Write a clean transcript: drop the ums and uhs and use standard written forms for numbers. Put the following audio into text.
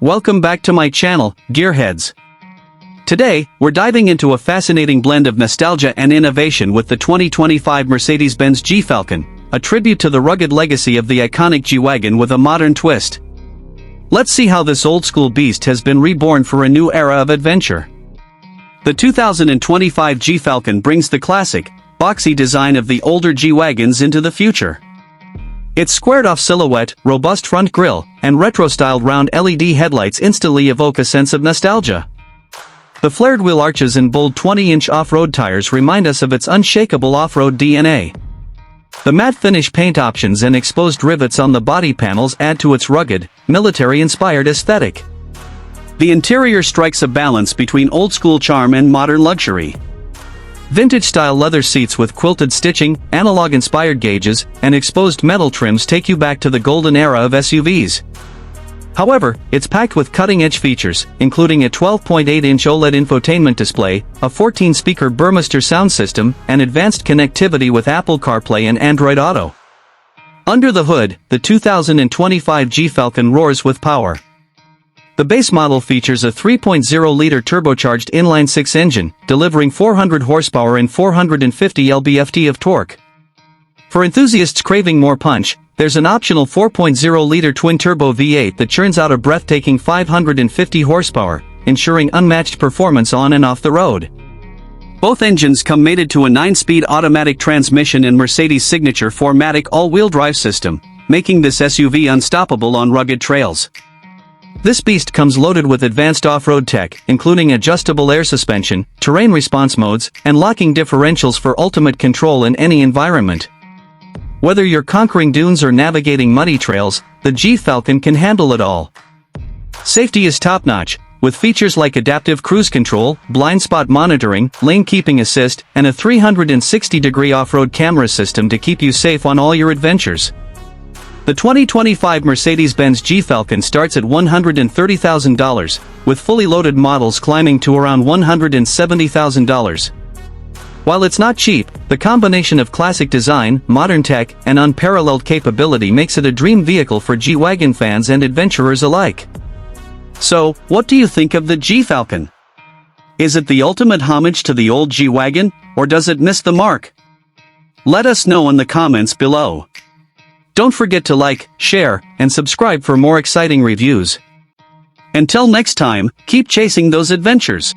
welcome back to my channel, Gearheads. Today, we're diving into a fascinating blend of nostalgia and innovation with the 2025 Mercedes-Benz G Falcon, a tribute to the rugged legacy of the iconic G-Wagon with a modern twist. Let's see how this old-school beast has been reborn for a new era of adventure. The 2025 G Falcon brings the classic, boxy design of the older G-Wagons into the future. Its squared-off silhouette, robust front grille, and retro-styled round LED headlights instantly evoke a sense of nostalgia. The flared wheel arches and bold 20-inch off-road tires remind us of its unshakable off-road DNA. The matte finish paint options and exposed rivets on the body panels add to its rugged, military-inspired aesthetic. The interior strikes a balance between old-school charm and modern luxury. Vintage-style leather seats with quilted stitching, analog-inspired gauges, and exposed metal trims take you back to the golden era of SUVs. However, it's packed with cutting-edge features, including a 12.8-inch OLED infotainment display, a 14-speaker Burmester sound system, and advanced connectivity with Apple CarPlay and Android Auto. Under the hood, the 2025 G Falcon roars with power. The base model features a 3.0-liter turbocharged inline-six engine, delivering 400 horsepower and 450 lb-ft of torque. For enthusiasts craving more punch, there's an optional 4.0-liter twin-turbo V8 that churns out a breathtaking 550 horsepower, ensuring unmatched performance on and off the road. Both engines come mated to a 9-speed automatic transmission and Mercedes' signature 4MATIC all-wheel drive system, making this SUV unstoppable on rugged trails. This beast comes loaded with advanced off-road tech, including adjustable air suspension, terrain response modes, and locking differentials for ultimate control in any environment. Whether you're conquering dunes or navigating muddy trails, the G Falcon can handle it all. Safety is top-notch, with features like adaptive cruise control, blind spot monitoring, lane keeping assist, and a 360-degree off-road camera system to keep you safe on all your adventures. The 2025 Mercedes-Benz G Falcon starts at $130,000, with fully loaded models climbing to around $170,000. While it's not cheap, the combination of classic design, modern tech, and unparalleled capability makes it a dream vehicle for G-Wagon fans and adventurers alike. So, what do you think of the G Falcon? Is it the ultimate homage to the old G-Wagon, or does it miss the mark? Let us know in the comments below. Don't forget to like, share, and subscribe for more exciting reviews. Until next time, keep chasing those adventures.